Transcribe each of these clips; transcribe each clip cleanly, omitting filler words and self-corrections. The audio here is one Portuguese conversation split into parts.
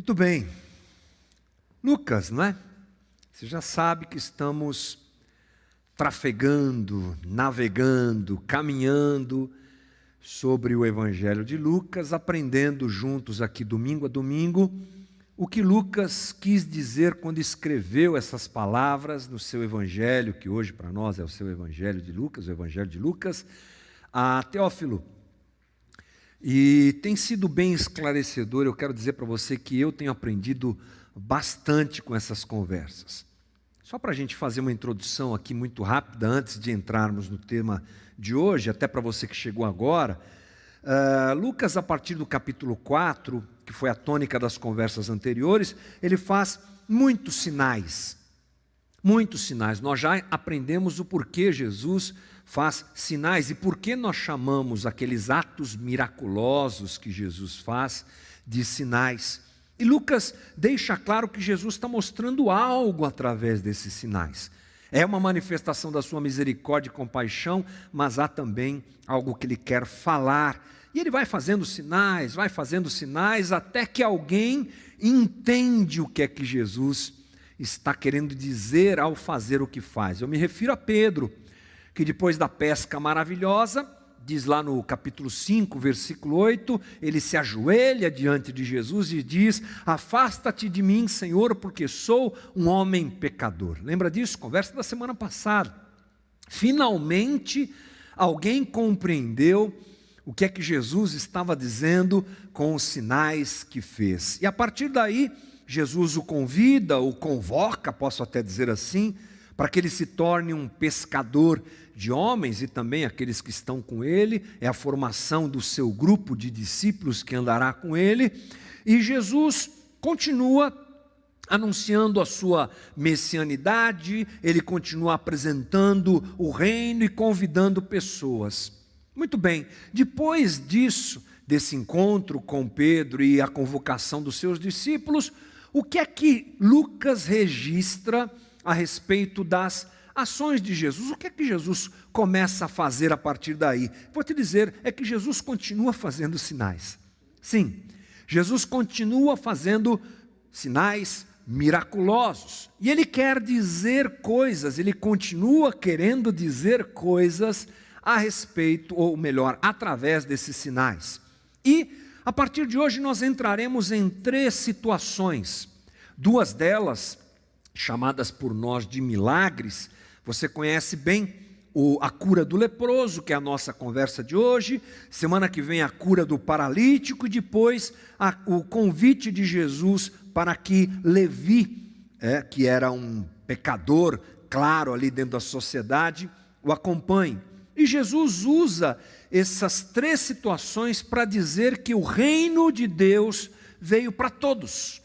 Muito bem, Lucas, não é? Você já sabe que estamos trafegando, navegando, caminhando sobre o Evangelho de Lucas, aprendendo juntos aqui domingo a domingo o que Lucas quis dizer quando escreveu essas palavras no seu Evangelho, que hoje para nós é o seu Evangelho de Lucas, o Evangelho de Lucas, a Teófilo. E tem sido bem esclarecedor. Eu quero dizer para você que eu tenho aprendido bastante com essas conversas. Só para a gente fazer uma introdução aqui muito rápida, antes de entrarmos no tema de hoje, até para você que chegou agora, Lucas, a partir do capítulo 4, que foi a tônica das conversas anteriores, ele faz muitos sinais. Muitos sinais. Nós já aprendemos o porquê Jesus faz sinais e por que nós chamamos aqueles atos miraculosos que Jesus faz de sinais. E Lucas deixa claro que Jesus está mostrando algo através desses sinais. É uma manifestação da sua misericórdia e compaixão, mas há também algo que ele quer falar. E ele vai fazendo sinais, até que alguém entende o que é que Jesus está querendo dizer ao fazer o que faz. Eu me refiro a Pedro, que depois da pesca maravilhosa, diz lá no capítulo 5, versículo 8, ele se ajoelha diante de Jesus e diz: afasta-te de mim, Senhor, porque sou um homem pecador. Lembra disso? Conversa da semana passada. Finalmente, alguém compreendeu o que é que Jesus estava dizendo com os sinais que fez. E a partir daí, Jesus o convida, o convoca, posso até dizer assim, para que ele se torne um pescador de homens e também aqueles que estão com ele, é a formação do seu grupo de discípulos que andará com ele, e Jesus continua anunciando a sua messianidade, ele continua apresentando o reino e convidando pessoas. Muito bem, depois disso, desse encontro com Pedro e a convocação dos seus discípulos, o que é que Lucas registra a respeito das ações de Jesus? O que é que Jesus começa a fazer a partir daí? Vou te dizer, é que Jesus continua fazendo sinais. Sim, Jesus continua fazendo sinais miraculosos. E ele quer dizer coisas, ele continua querendo dizer coisas a respeito, ou melhor, através desses sinais. E a partir de hoje nós entraremos em 3 situações. 2 delas, chamadas por nós de milagres. Você conhece bem a cura do leproso, que é a nossa conversa de hoje. Semana que vem a cura do paralítico e depois o convite de Jesus para que Levi, que era um pecador, claro, ali dentro da sociedade, o acompanhe. E Jesus usa essas 3 situações para dizer que o reino de Deus veio para todos.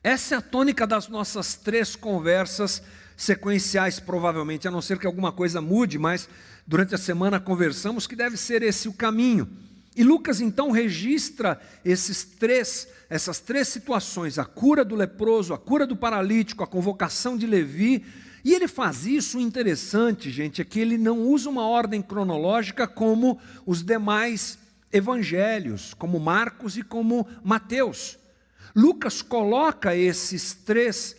Essa é a tônica das nossas 3 conversas sequenciais, provavelmente, a não ser que alguma coisa mude, mas durante a semana conversamos que deve ser esse o caminho. E Lucas então registra essas três situações: a cura do leproso, a cura do paralítico, a convocação de Levi. E ele faz isso, o interessante, gente, é que ele não usa uma ordem cronológica como os demais evangelhos, como Marcos e como Mateus. Lucas coloca esses 3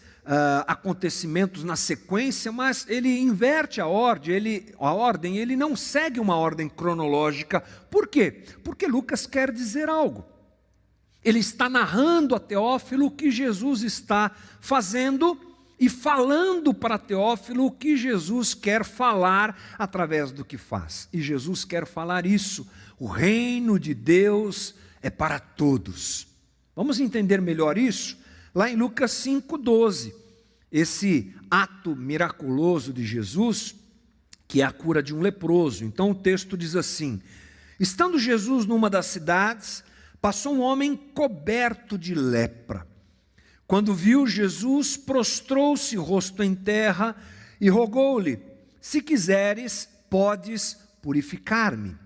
acontecimentos na sequência, mas ele inverte a ordem, ele não segue uma ordem cronológica. Por quê? Porque Lucas quer dizer algo. Ele está narrando a Teófilo o que Jesus está fazendo e falando para Teófilo o que Jesus quer falar através do que faz. E Jesus quer falar isso: o reino de Deus é para todos. Vamos entender melhor isso? Lá em Lucas 5,12, esse ato miraculoso de Jesus, que é a cura de um leproso. Então o texto diz assim: estando Jesus numa das cidades, passou um homem coberto de lepra. Quando viu Jesus, prostrou-se rosto em terra e rogou-lhe: se quiseres, podes purificar-me.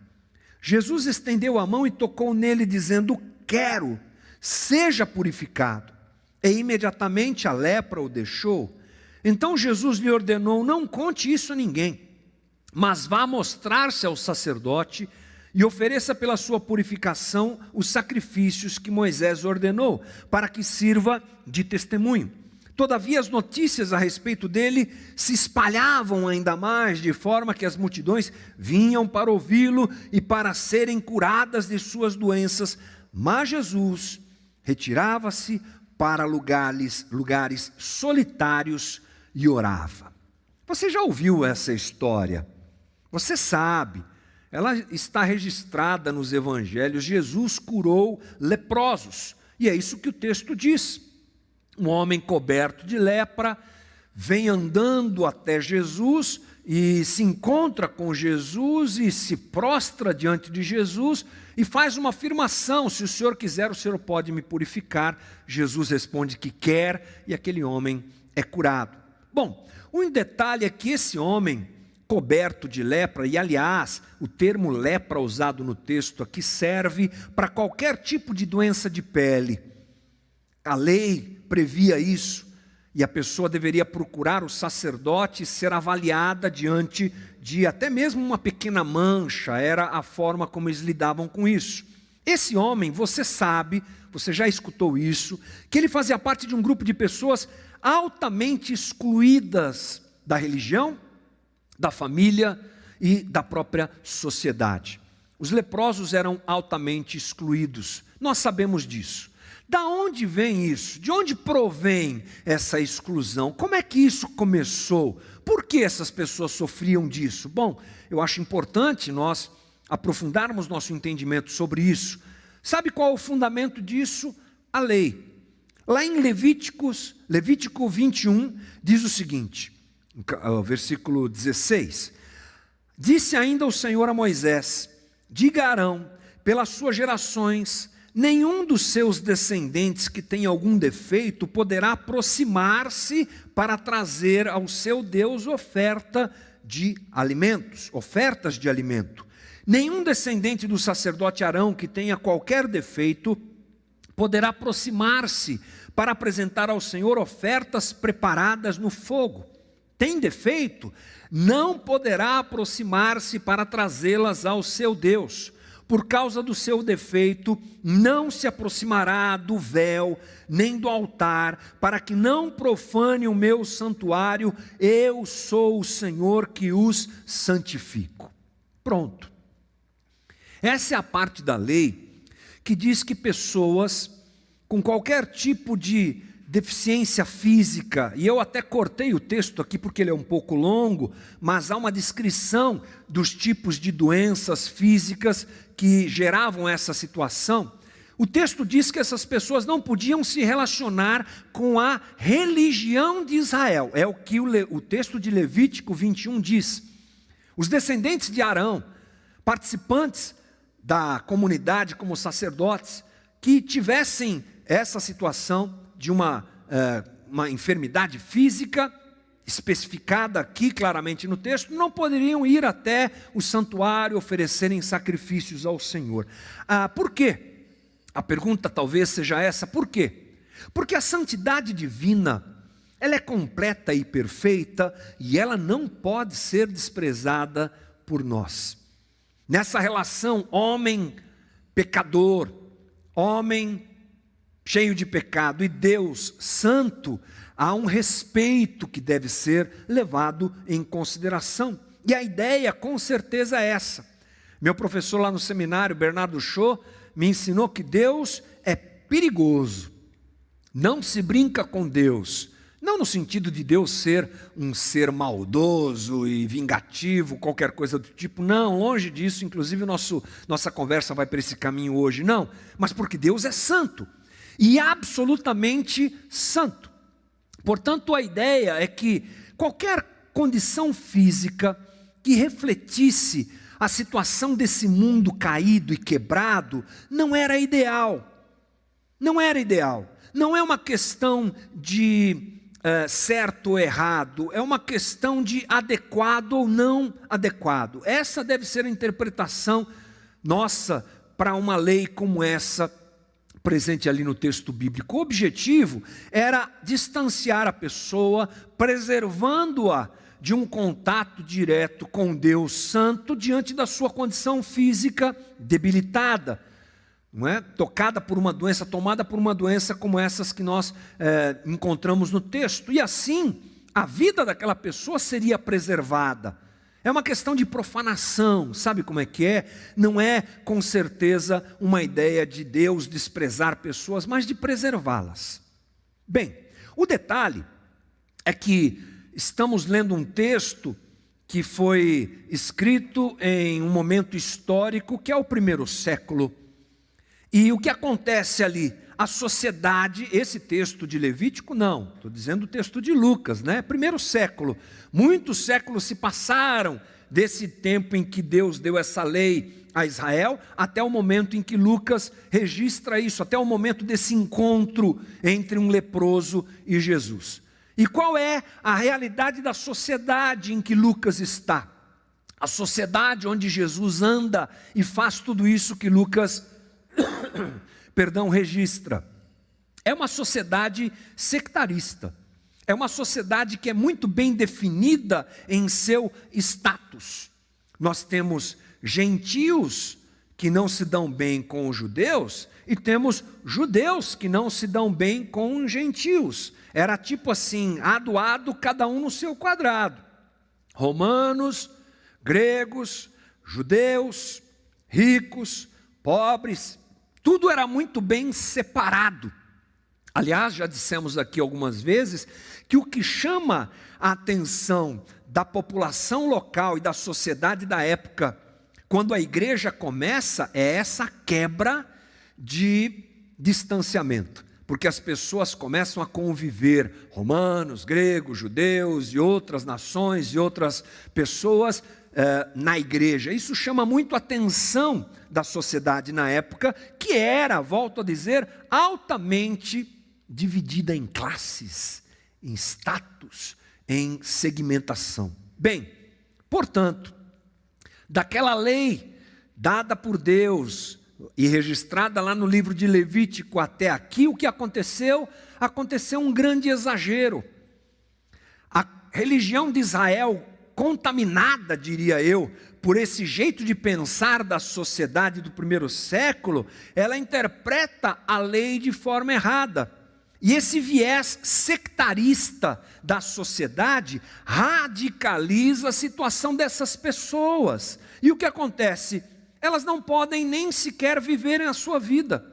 Jesus estendeu a mão e tocou nele, dizendo: quero, seja purificado. E imediatamente a lepra o deixou. Então Jesus lhe ordenou: não conte isso a ninguém, mas vá mostrar-se ao sacerdote e ofereça pela sua purificação os sacrifícios que Moisés ordenou, para que sirva de testemunho. Todavia as notícias a respeito dele se espalhavam ainda mais, de forma que as multidões vinham para ouvi-lo e para serem curadas de suas doenças, mas Jesus retirava-se para lugares solitários e orava. Você já ouviu essa história? Você sabe, ela está registrada nos evangelhos. Jesus curou leprosos, e é isso que o texto diz. Um homem coberto de lepra vem andando até Jesus e se encontra com Jesus e se prostra diante de Jesus e faz uma afirmação: se o Senhor quiser, o Senhor pode me purificar. Jesus responde que quer, e aquele homem é curado. Bom, um detalhe é que esse homem coberto de lepra, e aliás, o termo lepra usado no texto aqui serve para qualquer tipo de doença de pele. A lei previa isso, e a pessoa deveria procurar o sacerdote e ser avaliada diante de até mesmo uma pequena mancha. Era a forma como eles lidavam com isso. Esse homem, você sabe, você já escutou isso, que ele fazia parte de um grupo de pessoas altamente excluídas da religião, da família e da própria sociedade. Os leprosos eram altamente excluídos, nós sabemos disso. Da onde vem isso? De onde provém essa exclusão? Como é que isso começou? Por que essas pessoas sofriam disso? Bom, eu acho importante nós aprofundarmos nosso entendimento sobre isso. Sabe qual é o fundamento disso? A lei. Lá em Levítico 21, diz o seguinte, versículo 16: disse ainda o Senhor a Moisés: diga a Arão, pelas suas gerações, nenhum dos seus descendentes que tenha algum defeito poderá aproximar-se para trazer ao seu Deus ofertas de alimento. Nenhum descendente do sacerdote Arão que tenha qualquer defeito poderá aproximar-se para apresentar ao Senhor ofertas preparadas no fogo. Tem defeito? Não poderá aproximar-se para trazê-las ao seu Deus. Por causa do seu defeito, não se aproximará do véu, nem do altar, para que não profane o meu santuário. Eu sou o Senhor que os santifico. Pronto. Essa é a parte da lei que diz que pessoas com qualquer tipo de deficiência física, e eu até cortei o texto aqui porque ele é um pouco longo, mas há uma descrição dos tipos de doenças físicas que geravam essa situação. O texto diz que essas pessoas não podiam se relacionar com a religião de Israel. É o que o texto de Levítico 21 diz. Os descendentes de Arão, participantes da comunidade como sacerdotes, que tivessem essa situação de uma enfermidade física, especificada aqui claramente no texto, não poderiam ir até o santuário oferecerem sacrifícios ao Senhor. Por quê? A pergunta talvez seja essa: por quê? Porque a santidade divina, ela é completa e perfeita, e ela não pode ser desprezada por nós. Nessa relação homem pecador, homem cheio de pecado, e Deus santo, há um respeito que deve ser levado em consideração. E a ideia com certeza é essa. Meu professor lá no seminário, Bernardo Shaw, me ensinou que Deus é perigoso. Não se brinca com Deus. Não no sentido de Deus ser um ser maldoso e vingativo, qualquer coisa do tipo. Não, longe disso. Inclusive nossa conversa vai para esse caminho hoje. Não, mas porque Deus é santo. E absolutamente santo. Portanto, a ideia é que qualquer condição física que refletisse a situação desse mundo caído e quebrado não era ideal. Não era ideal. Não é uma questão de certo ou errado, é uma questão de adequado ou não adequado. Essa deve ser a interpretação nossa para uma lei como essa, presente ali no texto bíblico. O objetivo era distanciar a pessoa, preservando-a de um contato direto com Deus Santo diante da sua condição física debilitada, não é? Tocada por uma doença, tomada por uma doença como essas que nós encontramos no texto. E assim, a vida daquela pessoa seria preservada. É uma questão de profanação, sabe como é que é? Não é com certeza uma ideia de Deus desprezar pessoas, mas de preservá-las. Bem, o detalhe é que estamos lendo um texto que foi escrito em um momento histórico que é o primeiro século. E o que acontece ali? A sociedade, esse texto de Levítico não, estou dizendo o texto de Lucas, né? Primeiro século, muitos séculos se passaram desse tempo em que Deus deu essa lei a Israel, até o momento em que Lucas registra isso, até o momento desse encontro entre um leproso e Jesus. E qual é a realidade da sociedade em que Lucas está? A sociedade onde Jesus anda e faz tudo isso que Lucas registra. É uma sociedade sectarista. É uma sociedade que é muito bem definida em seu status. Nós temos gentios que não se dão bem com os judeus e temos judeus que não se dão bem com os gentios. Era tipo assim, ado, cada um no seu quadrado. Romanos, gregos, judeus, ricos, pobres, tudo era muito bem separado. Aliás, já dissemos aqui algumas vezes que o que chama a atenção da população local e da sociedade da época, quando a igreja começa, é essa quebra de distanciamento. Porque as pessoas começam a conviver, romanos, gregos, judeus e outras nações e outras pessoas na igreja. Isso chama muito a atenção da sociedade na época, que era, volto a dizer, altamente dividida em classes, em status, em segmentação. Bem, portanto, daquela lei dada por Deus e registrada lá no livro de Levítico até aqui, o que aconteceu? Aconteceu um grande exagero. A religião de Israel, contaminada, diria eu, por esse jeito de pensar da sociedade do primeiro século, ela interpreta a lei de forma errada. E esse viés sectarista da sociedade radicaliza a situação dessas pessoas. E o que acontece? Elas não podem nem sequer viverem a sua vida.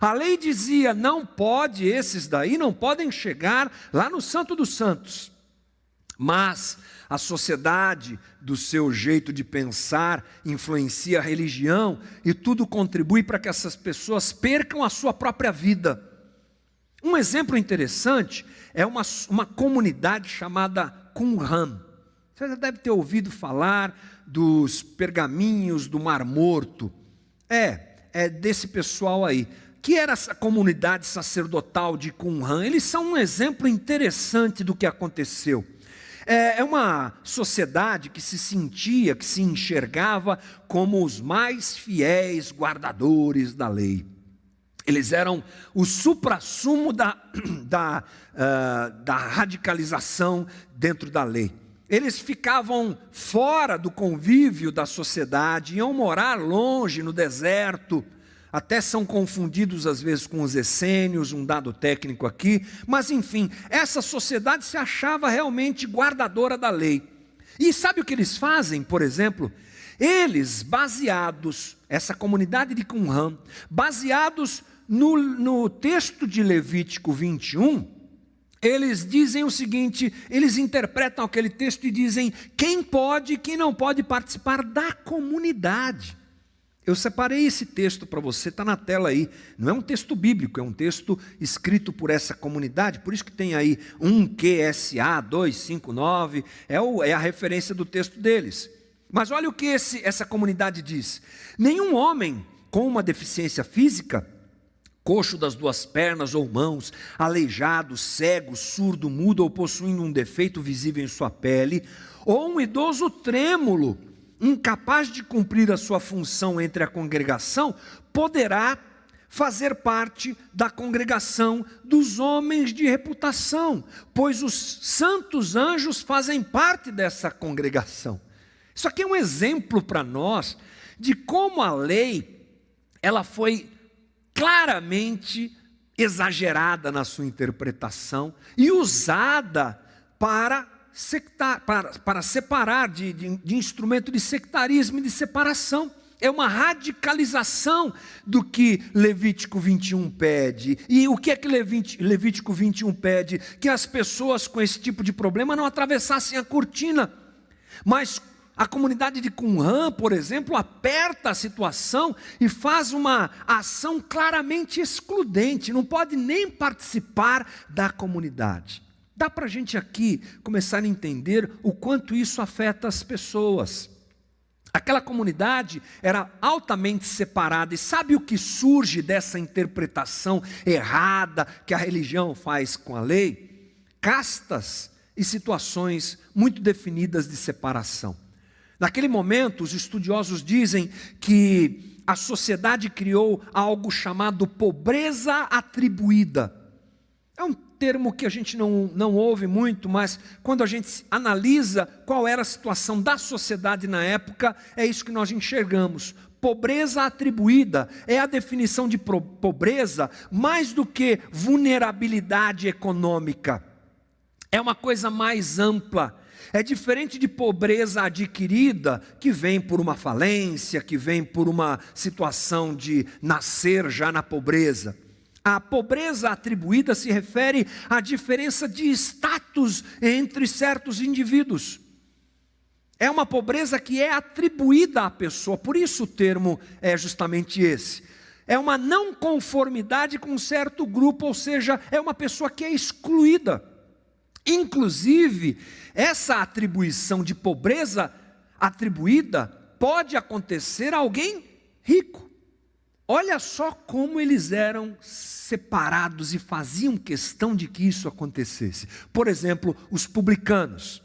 A lei dizia, não pode, esses daí não podem chegar lá no Santo dos Santos. Mas a sociedade, do seu jeito de pensar, influencia a religião e tudo contribui para que essas pessoas percam a sua própria vida. Um exemplo interessante é uma comunidade chamada Qumran. Você já deve ter ouvido falar dos pergaminhos do Mar Morto. É desse pessoal aí. Que era essa comunidade sacerdotal de Qumran? Eles são um exemplo interessante do que aconteceu. É uma sociedade que se sentia, que se enxergava como os mais fiéis guardadores da lei. Eles eram o suprassumo da radicalização dentro da lei. Eles ficavam fora do convívio da sociedade, iam morar longe no deserto, até são confundidos às vezes com os essênios, um dado técnico aqui, mas enfim, essa sociedade se achava realmente guardadora da lei. E sabe o que eles fazem, por exemplo? Eles, essa comunidade de Qumran, baseados no texto de Levítico 21, eles dizem o seguinte, eles interpretam aquele texto e dizem quem pode e quem não pode participar da comunidade. Eu separei esse texto para você, está na tela aí. Não é um texto bíblico, é um texto escrito por essa comunidade, por isso que tem aí 1QSA 259, é a referência do texto deles. Mas olha o que essa comunidade diz. Nenhum homem com uma deficiência física, coxo das duas pernas ou mãos, aleijado, cego, surdo, mudo ou possuindo um defeito visível em sua pele, ou um idoso trêmulo, incapaz de cumprir a sua função entre a congregação, poderá fazer parte da congregação dos homens de reputação, pois os santos anjos fazem parte dessa congregação. Isso aqui é um exemplo para nós de como a lei, ela foi claramente exagerada na sua interpretação e usada para separar de instrumento de sectarismo e de separação. É uma radicalização do que Levítico 21 pede. E o que é que Levítico 21 pede? Que as pessoas com esse tipo de problema não atravessassem a cortina. Mas a comunidade de Qumran, por exemplo, aperta a situação e faz uma ação claramente excludente. Não pode nem participar da comunidade. Dá para a gente aqui começar a entender o quanto isso afeta as pessoas. Aquela comunidade era altamente separada, e sabe o que surge dessa interpretação errada que a religião faz com a lei? Castas e situações muito definidas de separação. Naquele momento, os estudiosos dizem que a sociedade criou algo chamado pobreza atribuída. É um termo que a gente não ouve muito, mas quando a gente analisa qual era a situação da sociedade na época, é isso que nós enxergamos. Pobreza atribuída é a definição de pobreza mais do que vulnerabilidade econômica. É uma coisa mais ampla. É diferente de pobreza adquirida, que vem por uma falência, que vem por uma situação de nascer já na pobreza. A pobreza atribuída se refere à diferença de status entre certos indivíduos. É uma pobreza que é atribuída à pessoa, por isso o termo é justamente esse. É uma não conformidade com um certo grupo, ou seja, é uma pessoa que é excluída. Inclusive, essa atribuição de pobreza atribuída pode acontecer a alguém rico. Olha só como eles eram separados e faziam questão de que isso acontecesse. Por exemplo, os publicanos.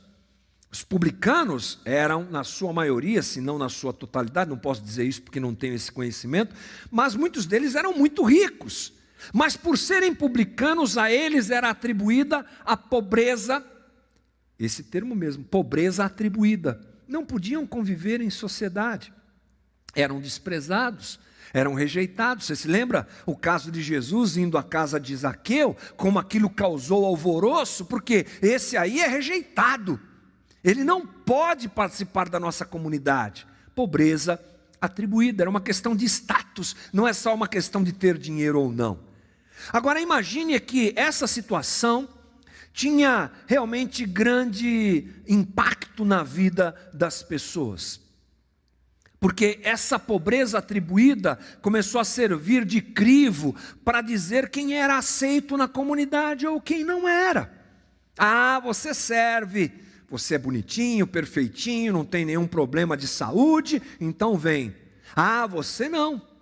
Os publicanos eram, na sua maioria, se não na sua totalidade, não posso dizer isso porque não tenho esse conhecimento, mas muitos deles eram muito ricos. Mas por serem publicanos, a eles era atribuída a pobreza, esse termo mesmo, pobreza atribuída. Não podiam conviver em sociedade, eram desprezados, eram rejeitados. Você se lembra o caso de Jesus indo à casa de Zaqueu, como aquilo causou alvoroço? Porque esse aí é rejeitado, ele não pode participar da nossa comunidade. Pobreza atribuída, era uma questão de status, não é só uma questão de ter dinheiro ou não. Agora imagine que essa situação tinha realmente grande impacto na vida das pessoas. Porque essa pobreza atribuída começou a servir de crivo para dizer quem era aceito na comunidade ou quem não era. Ah, você serve, você é bonitinho, perfeitinho, não tem nenhum problema de saúde, então vem. Ah, você não.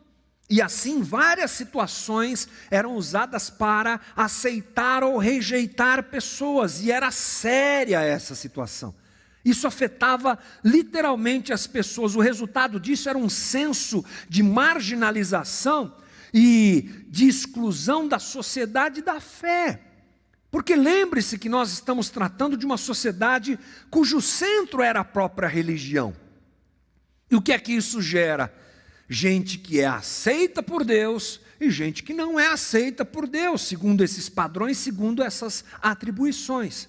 E assim várias situações eram usadas para aceitar ou rejeitar pessoas, e era séria essa situação. Isso afetava literalmente as pessoas. O resultado disso era um senso de marginalização e de exclusão da sociedade e da fé. Porque lembre-se que nós estamos tratando de uma sociedade cujo centro era a própria religião. E o que é que isso gera? Gente que é aceita por Deus e gente que não é aceita por Deus, segundo esses padrões, segundo essas atribuições.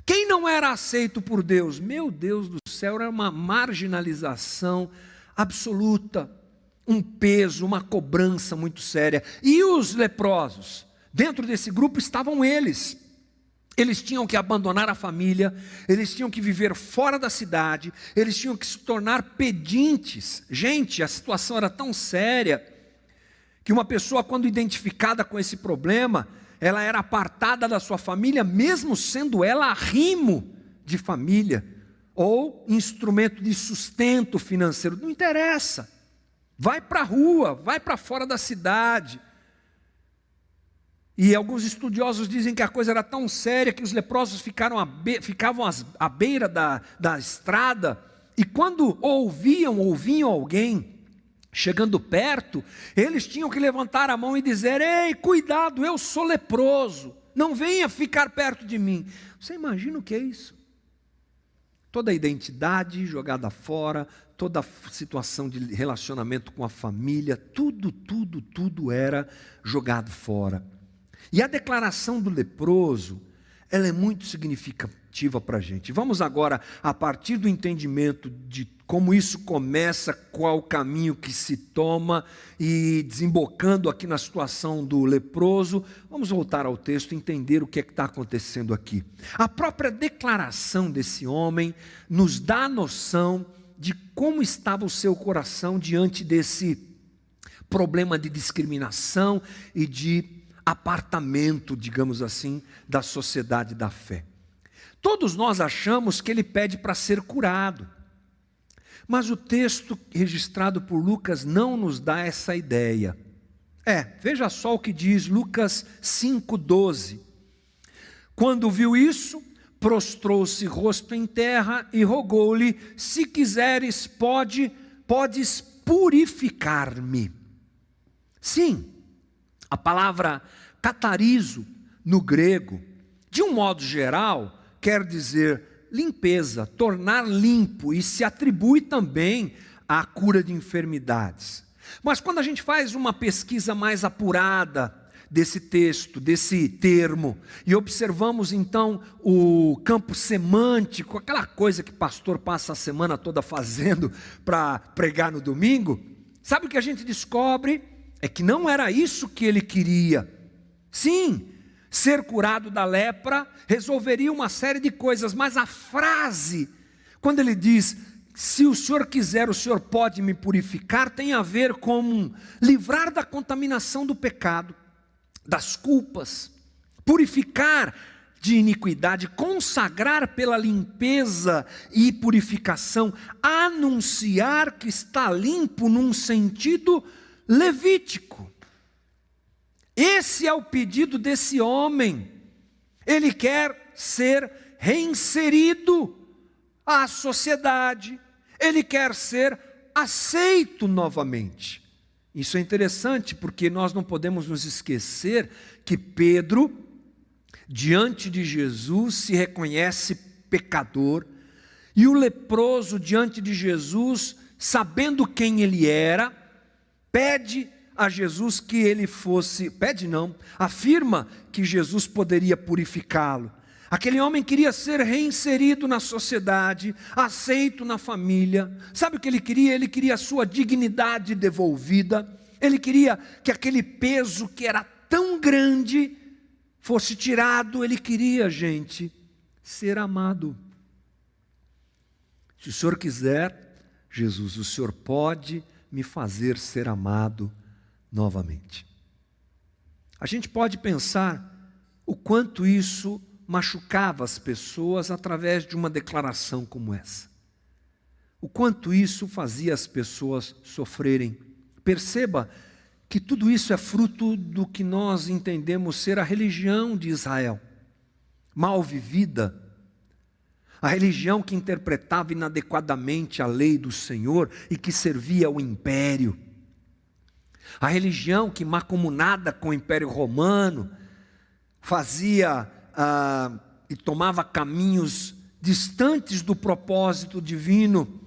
Quem não era aceito por Deus? Meu Deus do céu, era uma marginalização absoluta, um peso, uma cobrança muito séria. E os leprosos? Dentro desse grupo estavam eles. Eles tinham que abandonar a família, eles tinham que viver fora da cidade, eles tinham que se tornar pedintes. Gente, a situação era tão séria que uma pessoa, quando identificada com esse problema, ela era apartada da sua família, mesmo sendo ela arrimo de família ou instrumento de sustento financeiro. Não interessa, vai para a rua, vai para fora da cidade. E alguns estudiosos dizem que a coisa era tão séria que os leprosos ficavam à beira da estrada, e quando ouviam alguém Chegando perto, eles tinham que levantar a mão e dizer: ei, cuidado, eu sou leproso, não venha ficar perto de mim. Você imagina o que é isso? Toda a identidade jogada fora, toda a situação de relacionamento com a família, tudo era jogado fora. E a declaração do leproso, ela é muito significativa para a gente. Vamos agora, a partir do entendimento de como isso começa, qual o caminho que se toma, e desembocando aqui na situação do leproso, vamos voltar ao texto e entender o que é que está acontecendo aqui. A própria declaração desse homem nos dá a noção de como estava o seu coração diante desse problema de discriminação e de apartamento, digamos assim, da sociedade da fé. Todos nós achamos que ele pede para ser curado, mas o texto registrado por Lucas não nos dá essa ideia. Veja só o que diz Lucas 5,12. Quando viu isso, prostrou-se rosto em terra e rogou-lhe: se quiseres, podes purificar-me. Sim, a palavra catarizo no grego, de um modo geral, quer dizer limpeza, tornar limpo, e se atribui também à cura de enfermidades. Mas quando a gente faz uma pesquisa mais apurada desse texto, desse termo, e observamos então o campo semântico, aquela coisa que o pastor passa a semana toda fazendo para pregar no domingo, sabe o que a gente descobre? É que não era isso que ele queria. Sim, ser curado da lepra resolveria uma série de coisas, mas a frase, quando ele diz: se o Senhor quiser, o Senhor pode me purificar, tem a ver com livrar da contaminação do pecado, das culpas, purificar de iniquidade, consagrar pela limpeza e purificação, anunciar que está limpo num sentido levítico. Esse é o pedido desse homem. Ele quer ser reinserido à sociedade, ele quer ser aceito novamente. Isso é interessante, porque nós não podemos nos esquecer que Pedro, diante de Jesus, se reconhece pecador, e o leproso, diante de Jesus, sabendo quem ele era, pede a Jesus que ele fosse, afirma que Jesus poderia purificá-lo. Aquele homem queria ser reinserido na sociedade, aceito na família. Sabe o que ele queria? Ele queria a sua dignidade devolvida. Ele queria que aquele peso que era tão grande fosse tirado. Ele queria, gente, ser amado. Se o Senhor quiser, Jesus, o Senhor pode me fazer ser amado novamente. A gente pode pensar o quanto isso machucava as pessoas através de uma declaração como essa. O quanto isso fazia as pessoas sofrerem. Perceba que tudo isso é fruto do que nós entendemos ser a religião de Israel, mal vivida. A religião que interpretava inadequadamente a lei do Senhor e que servia ao império. A religião que, mancomunada com o Império Romano, fazia e tomava caminhos distantes do propósito divino,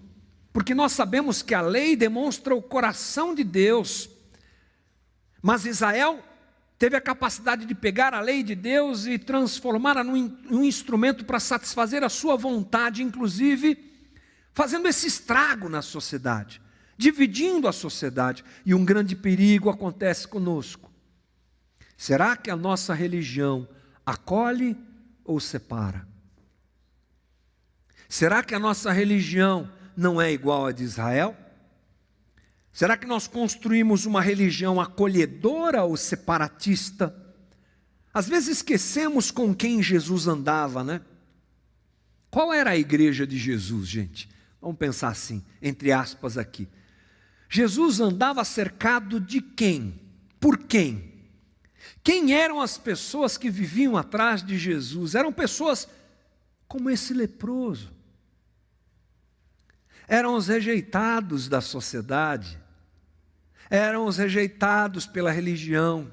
porque nós sabemos que a lei demonstra o coração de Deus, mas Israel teve a capacidade de pegar a lei de Deus e transformá-la num instrumento para satisfazer a sua vontade, inclusive fazendo esse estrago na sociedade, dividindo a sociedade. E um grande perigo acontece conosco. Será que a nossa religião acolhe ou separa? Será que a nossa religião não é igual à de Israel? Será que nós construímos uma religião acolhedora ou separatista? Às vezes esquecemos com quem Jesus andava, né? Qual era a igreja de Jesus, gente? Vamos pensar assim, entre aspas aqui. Jesus andava cercado de quem? Por quem? Quem eram as pessoas que viviam atrás de Jesus? Eram pessoas como esse leproso. Eram os rejeitados da sociedade. eram os rejeitados pela religião.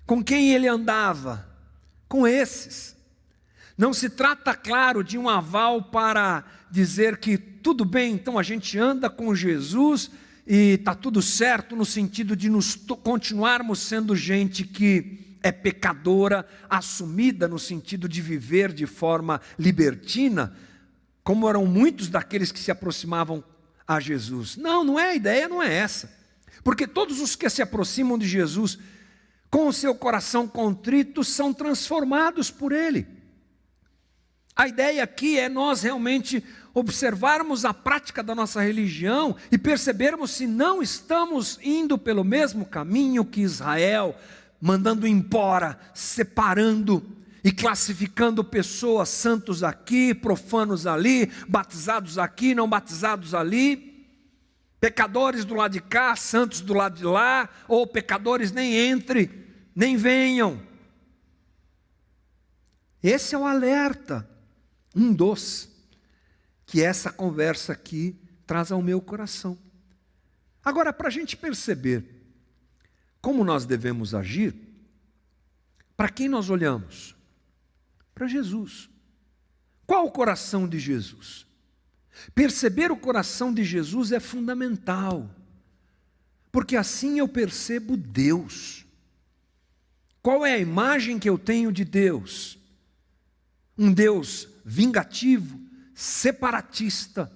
Com quem ele andava? Com esses. Não se trata, claro, de um aval para dizer que tudo bem, então a gente anda com Jesus e está tudo certo, no sentido de continuarmos sendo gente que é pecadora, assumida no sentido de viver de forma libertina, como eram muitos daqueles que se aproximavam a Jesus. Não é, a ideia não é essa. Porque todos os que se aproximam de Jesus com o seu coração contrito são transformados por Ele. A ideia aqui é nós realmente observarmos a prática da nossa religião e percebermos se não estamos indo pelo mesmo caminho que Israel, mandando embora, separando e classificando pessoas, santos aqui, profanos ali, batizados aqui, não batizados ali, pecadores do lado de cá, santos do lado de lá, ou pecadores nem entre, nem venham. Esse é o alerta, um dos, que essa conversa aqui traz ao meu coração. Agora, para a gente perceber como nós devemos agir, para quem nós olhamos? Para Jesus. Qual o coração de Jesus? Perceber o coração de Jesus é fundamental, porque assim eu percebo Deus. Qual é a imagem que eu tenho de Deus? Um Deus vingativo, separatista,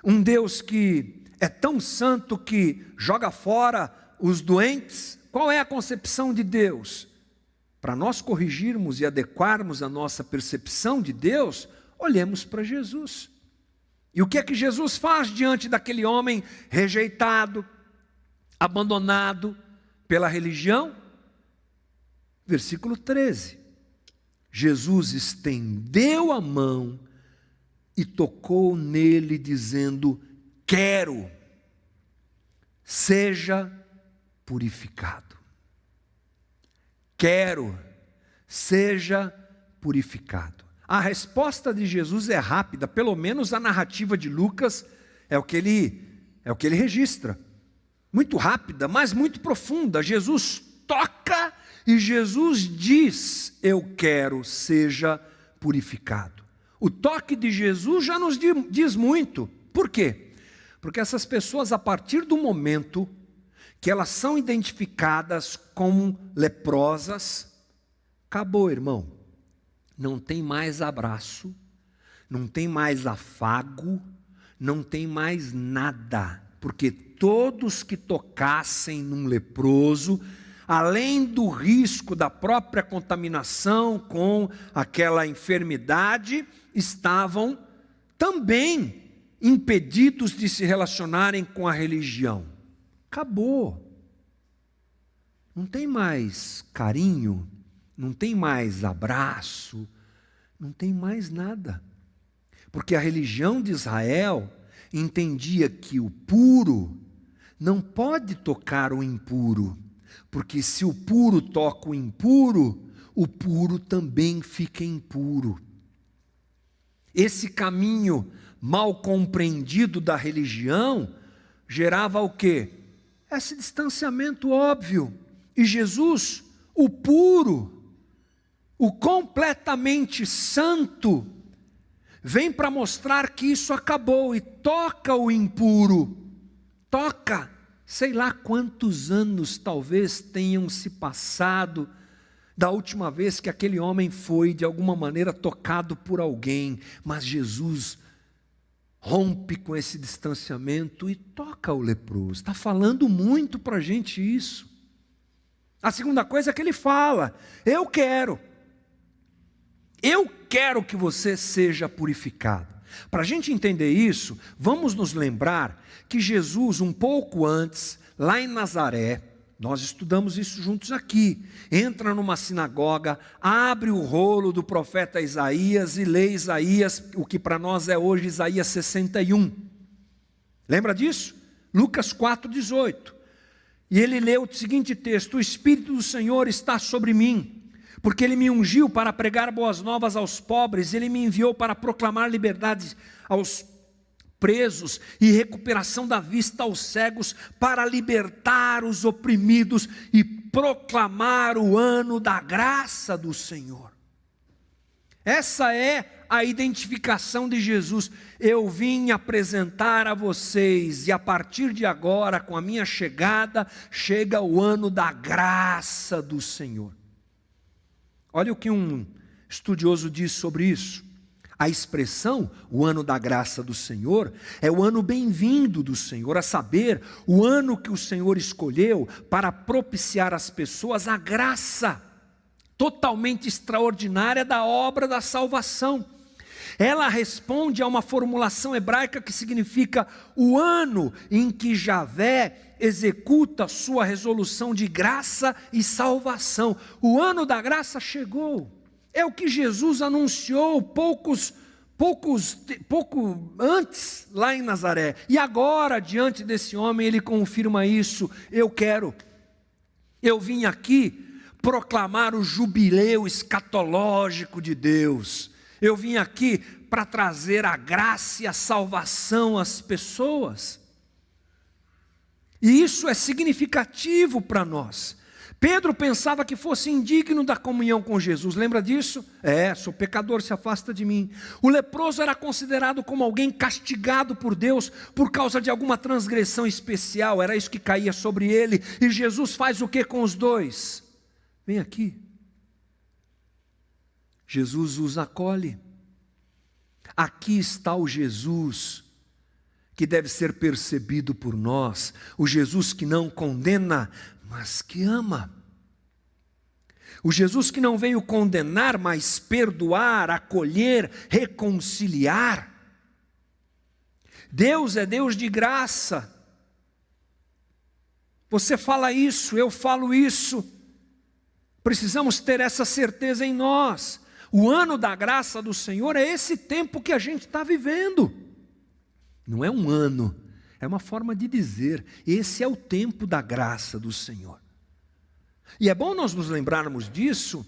um Deus que é tão santo que joga fora os doentes. Qual é a concepção de Deus? Para nós corrigirmos e adequarmos a nossa percepção de Deus, olhemos para Jesus. E o que é que Jesus faz diante daquele homem rejeitado, abandonado pela religião? Versículo 13. Jesus estendeu a mão e tocou nele, dizendo: quero, seja purificado. Quero, seja purificado. A resposta de Jesus é rápida, pelo menos a narrativa de Lucas é o que ele registra. Muito rápida, mas muito profunda. Jesus toca e Jesus diz: eu quero, seja purificado. O toque de Jesus já nos diz muito. Por quê? Porque essas pessoas, a partir do momento que elas são identificadas como leprosas, acabou, irmão. Não tem mais abraço, não tem mais afago, não tem mais nada, porque todos que tocassem num leproso, além do risco da própria contaminação com aquela enfermidade, estavam também impedidos de se relacionarem com a religião. Acabou. Não tem mais carinho, não tem mais abraço, não tem mais nada. Porque a religião de Israel entendia que o puro não pode tocar o impuro, porque se o puro toca o puro também fica impuro. Esse caminho mal compreendido da religião gerava o quê? Esse distanciamento óbvio. E Jesus, o puro, o completamente santo, vem para mostrar que isso acabou e toca o impuro. Toca. Sei lá quantos anos talvez tenham se passado da última vez que aquele homem foi de alguma maneira tocado por alguém, mas Jesus rompe com esse distanciamento e toca o leproso. Está falando muito para a gente isso. A segunda coisa é que ele fala: eu quero que você seja purificado. Para a gente entender isso, vamos nos lembrar que Jesus, um pouco antes, lá em Nazaré, nós estudamos isso juntos aqui, entra numa sinagoga, abre o rolo do profeta Isaías e lê Isaías, o que para nós é hoje Isaías 61. Lembra disso? Lucas 4,18. E ele leu o seguinte texto: o Espírito do Senhor está sobre mim, porque Ele me ungiu para pregar boas novas aos pobres, Ele me enviou para proclamar liberdade aos presos e recuperação da vista aos cegos, para libertar os oprimidos e proclamar o ano da graça do Senhor. Essa é a identificação de Jesus. Eu vim apresentar a vocês, e a partir de agora, com a minha chegada, chega o ano da graça do Senhor. Olha o que um estudioso diz sobre isso. A expressão, o ano da graça do Senhor, é o ano bem-vindo do Senhor, a saber, o ano que o Senhor escolheu para propiciar às pessoas a graça totalmente extraordinária da obra da salvação. Ela responde a uma formulação hebraica que significa o ano em que Javé executa sua resolução de graça e salvação. O ano da graça chegou. É o que Jesus anunciou pouco antes lá em Nazaré. E agora, diante desse homem, ele confirma isso. Eu vim aqui proclamar o jubileu escatológico de Deus. Eu vim aqui para trazer a graça e a salvação às pessoas. E isso é significativo para nós. Pedro pensava que fosse indigno da comunhão com Jesus, lembra disso? Sou pecador, se afasta de mim. O leproso era considerado como alguém castigado por Deus por causa de alguma transgressão especial, era isso que caía sobre ele. E Jesus faz o que com os dois? Vem aqui. Jesus os acolhe. Aqui está o Jesus que deve ser percebido por nós, o Jesus que não condena, mas que ama. O Jesus que não veio condenar, mas perdoar, acolher, reconciliar. Deus é Deus de graça. Você fala isso, eu falo isso. Precisamos ter essa certeza em nós. O ano da graça do Senhor é esse tempo que a gente está vivendo. Não é um ano, é uma forma de dizer, esse é o tempo da graça do Senhor. E é bom nós nos lembrarmos disso,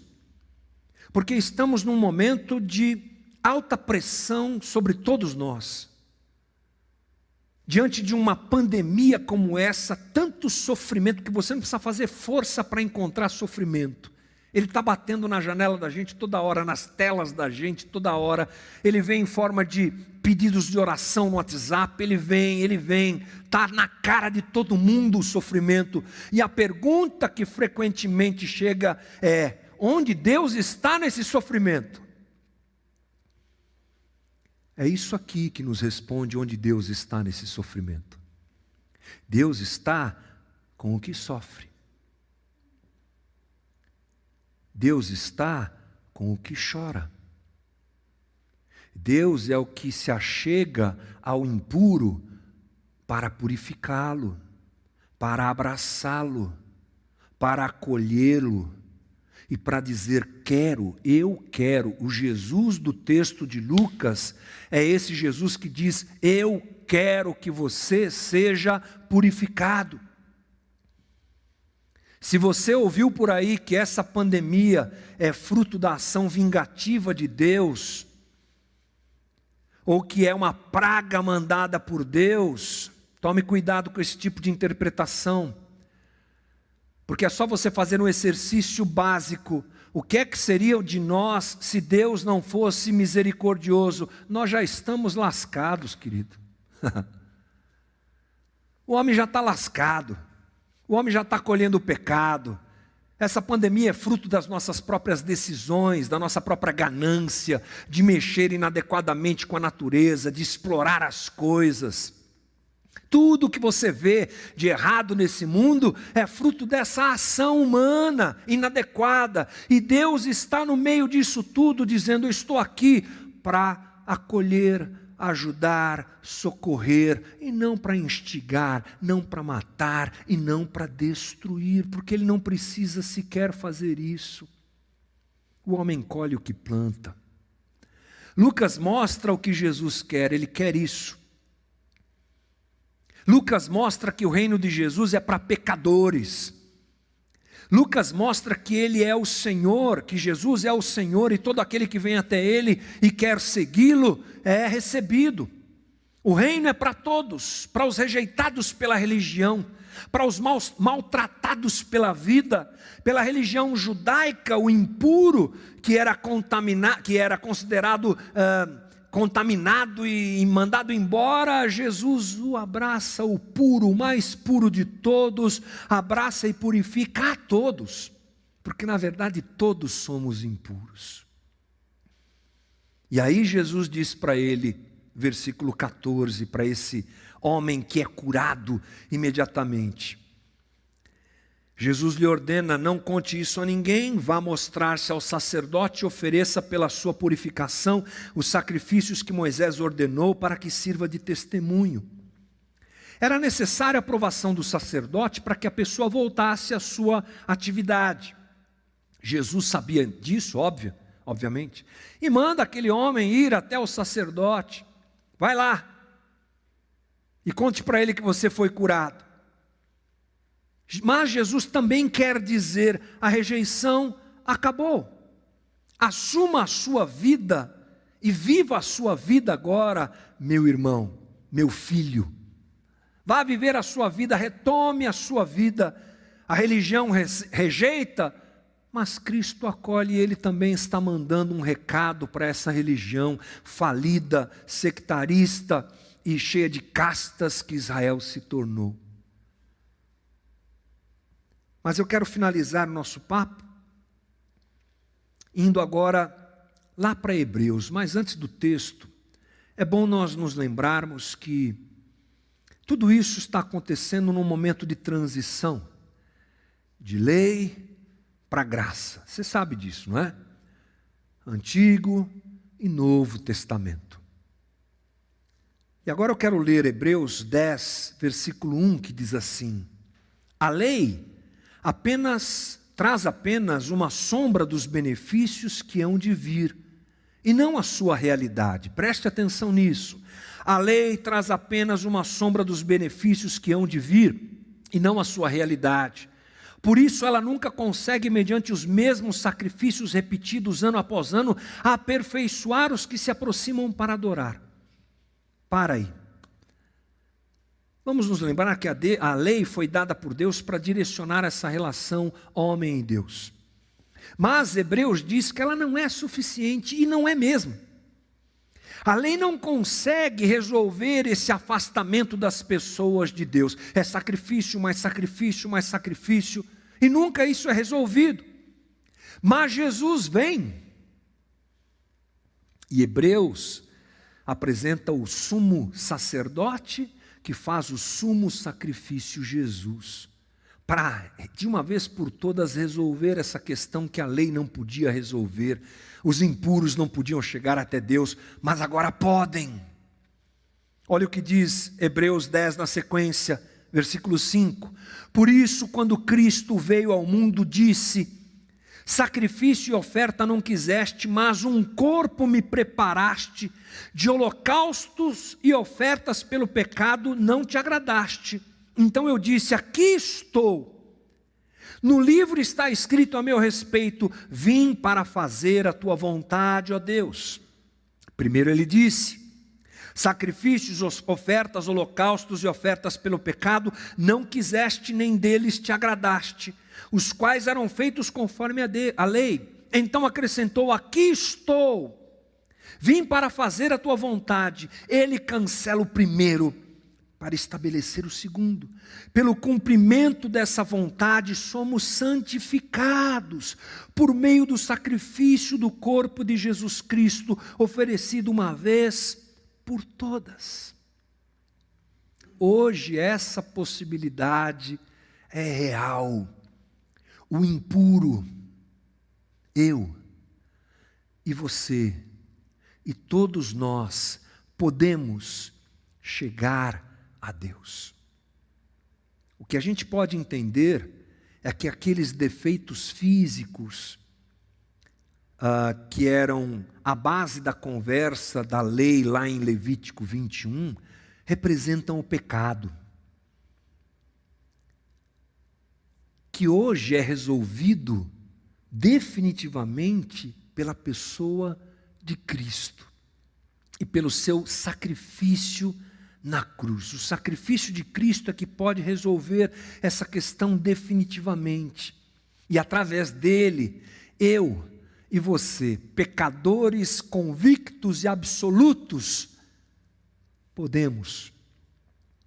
porque estamos num momento de alta pressão sobre todos nós. Diante de uma pandemia como essa, tanto sofrimento que você não precisa fazer força para encontrar sofrimento. Ele está batendo na janela da gente toda hora, nas telas da gente toda hora. Ele vem em forma de pedidos de oração no WhatsApp, ele vem, está na cara de todo mundo o sofrimento. E a pergunta que frequentemente chega é: onde Deus está nesse sofrimento? É isso aqui que nos responde onde Deus está nesse sofrimento. Deus está com o que sofre. Deus está com o que chora. Deus é o que se achega ao impuro para purificá-lo, para abraçá-lo, para acolhê-lo e para dizer: eu quero. O Jesus do texto de Lucas é esse Jesus que diz: eu quero que você seja purificado. Se você ouviu por aí que essa pandemia é fruto da ação vingativa de Deus, ou que é uma praga mandada por Deus, tome cuidado com esse tipo de interpretação, porque é só você fazer um exercício básico. O que é que seria de nós se Deus não fosse misericordioso? Nós já estamos lascados, querido. O homem já está lascado. O homem já está colhendo o pecado. Essa pandemia é fruto das nossas próprias decisões, da nossa própria ganância, de mexer inadequadamente com a natureza, de explorar as coisas. Tudo que você vê de errado nesse mundo é fruto dessa ação humana inadequada. E Deus está no meio disso tudo, dizendo: eu estou aqui para acolher, ajudar, socorrer, e não para instigar, não para matar e não para destruir, porque Ele não precisa sequer fazer isso. O homem colhe o que planta. Lucas mostra o que Jesus quer, Ele quer isso. Lucas mostra que o reino de Jesus é para pecadores. Lucas mostra que Ele é o Senhor, que Jesus é o Senhor, e todo aquele que vem até Ele e quer segui-lo é recebido. O reino é para todos, para os rejeitados pela religião, para os maltratados pela vida, pela religião judaica, o impuro, que era considerado contaminado e mandado embora. Jesus o abraça, o puro, o mais puro de todos, abraça e purifica a todos, porque na verdade todos somos impuros. E aí Jesus diz para ele, versículo 14, para esse homem que é curado imediatamente. Jesus lhe ordena: não conte isso a ninguém, vá mostrar-se ao sacerdote e ofereça pela sua purificação os sacrifícios que Moisés ordenou para que sirva de testemunho. Era necessária a aprovação do sacerdote para que a pessoa voltasse à sua atividade. Jesus sabia disso, obviamente, e manda aquele homem ir até o sacerdote. Vai lá e conte para ele que você foi curado. Mas Jesus também quer dizer: a rejeição acabou. Assuma a sua vida e viva a sua vida agora, meu irmão, meu filho. Vá viver a sua vida, retome a sua vida. A religião rejeita, mas Cristo acolhe, e Ele também está mandando um recado para essa religião falida, sectarista e cheia de castas que Israel se tornou. Mas eu quero finalizar o nosso papo indo agora lá para Hebreus. Mas antes do texto, é bom nós nos lembrarmos que tudo isso está acontecendo num momento de transição, de lei para graça. Você sabe disso, não é? Antigo e Novo Testamento. E agora eu quero ler Hebreus 10, versículo 1, que diz assim: a lei traz apenas uma sombra dos benefícios que hão de vir, e não a sua realidade. Preste atenção nisso. A lei traz apenas uma sombra dos benefícios que hão de vir, e não a sua realidade. Por isso ela nunca consegue, mediante os mesmos sacrifícios repetidos ano após ano, aperfeiçoar os que se aproximam para adorar. Para aí. Vamos nos lembrar que a lei foi dada por Deus para direcionar essa relação homem e Deus. Mas Hebreus diz que ela não é suficiente, e não é mesmo. A lei não consegue resolver esse afastamento das pessoas de Deus. É sacrifício, mais sacrifício, mais sacrifício, e nunca isso é resolvido. Mas Jesus vem, e Hebreus apresenta o sumo sacerdote, que faz o sumo sacrifício, Jesus, para de uma vez por todas resolver essa questão que a lei não podia resolver. Os impuros não podiam chegar até Deus, mas agora podem. Olha o que diz Hebreus 10 na sequência, versículo 5. Por isso, quando Cristo veio ao mundo, disse: sacrifício e oferta não quiseste, mas um corpo me preparaste. De holocaustos e ofertas pelo pecado não te agradaste. Então eu disse: aqui estou. No livro está escrito a meu respeito: vim para fazer a tua vontade, ó Deus. Primeiro ele disse: sacrifícios, ofertas, holocaustos e ofertas pelo pecado não quiseste, nem deles te agradaste, os quais eram feitos conforme a lei. Então acrescentou: aqui estou, vim para fazer a tua vontade. Ele cancela o primeiro para estabelecer o segundo. Pelo cumprimento dessa vontade somos santificados por meio do sacrifício do corpo de Jesus Cristo, oferecido uma vez por todas. Hoje essa possibilidade é real. O impuro, eu e você e todos nós podemos chegar a Deus. O que a gente pode entender é que aqueles defeitos físicos que eram a base da conversa da lei lá em Levítico 21, representam o pecado, que hoje é resolvido definitivamente pela pessoa de Cristo e pelo seu sacrifício na cruz. O sacrifício de Cristo é que pode resolver essa questão definitivamente. E através dele, eu e você, pecadores convictos e absolutos, podemos,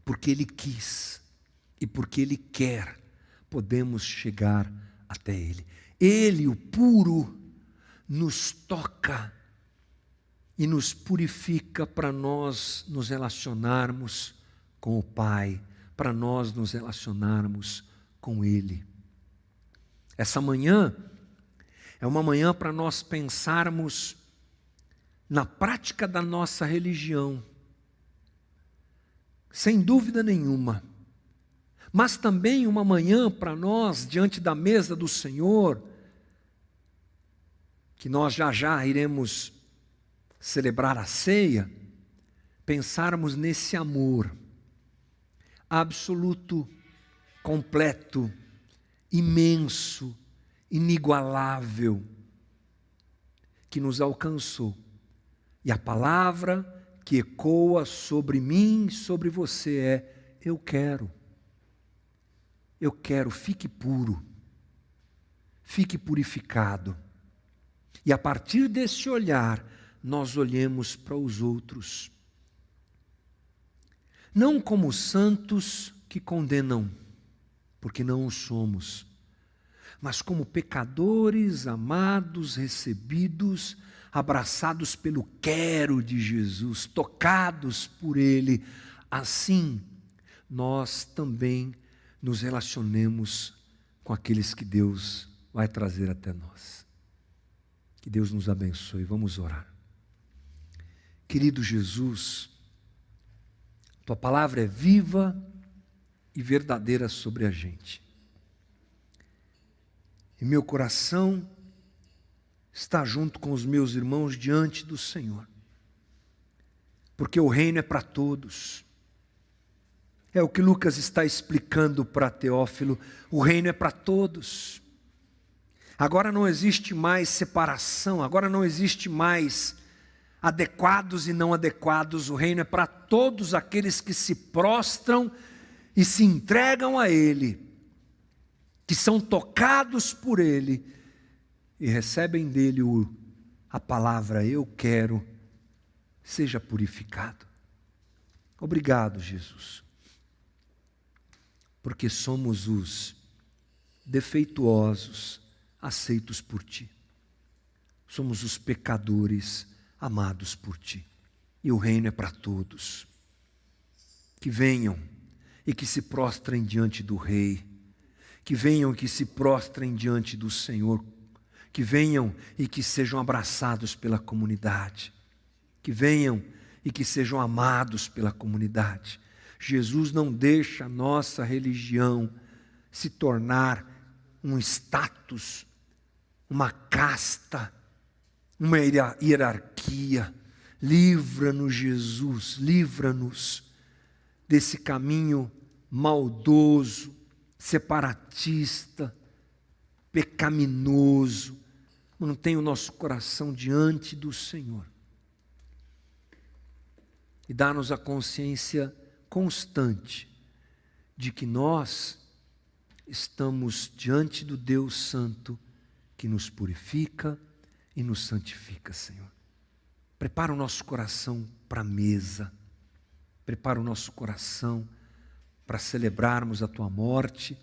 porque ele quis e porque ele quer, podemos chegar até ele. Ele, o puro, nos toca e nos purifica para nós nos relacionarmos com o Pai, para nós nos relacionarmos com Ele. Essa manhã é uma manhã para nós pensarmos na prática da nossa religião, sem dúvida nenhuma, mas também uma manhã para nós, diante da mesa do Senhor, que nós já iremos celebrar a ceia, pensarmos nesse amor absoluto, completo, imenso, inigualável, que nos alcançou. E a palavra que ecoa sobre mim e sobre você é: eu quero, fique puro, fique purificado. E a partir desse olhar, nós olhemos para os outros, não como santos que condenam, porque não o somos, mas como pecadores amados, recebidos, abraçados pelo quero de Jesus, tocados por Ele. Assim, nós também nos relacionemos com aqueles que Deus vai trazer até nós. Que Deus nos abençoe. Vamos orar. Querido Jesus, Tua palavra é viva e verdadeira sobre a gente. E meu coração está junto com os meus irmãos diante do Senhor. Porque o reino é para todos. É o que Lucas está explicando para Teófilo. O reino é para todos. Agora não existe mais separação, agora não existe mais adequados e não adequados. O reino é para todos aqueles que se prostram e se entregam a Ele, que são tocados por Ele e recebem dele a palavra: eu quero, seja purificado. Obrigado, Jesus, porque somos os defeituosos aceitos por Ti. Somos os pecadores amados por Ti. E o reino é para todos. Que venham e que se prostrem diante do Rei. Que venham e que se prostrem diante do Senhor. Que venham e que sejam abraçados pela comunidade. Que venham e que sejam amados pela comunidade. Jesus não deixa a nossa religião se tornar um status, uma casta, uma hierarquia. Livra-nos, Jesus, livra-nos desse caminho maldoso, separatista, pecaminoso. Mantenha o nosso coração diante do Senhor. E dá-nos a consciência constante de que nós estamos diante do Deus Santo que nos purifica e nos santifica, Senhor. Prepara o nosso coração para a mesa. Prepara o nosso coração para celebrarmos a Tua morte,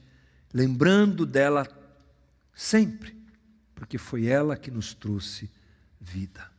lembrando dela sempre, porque foi ela que nos trouxe vida.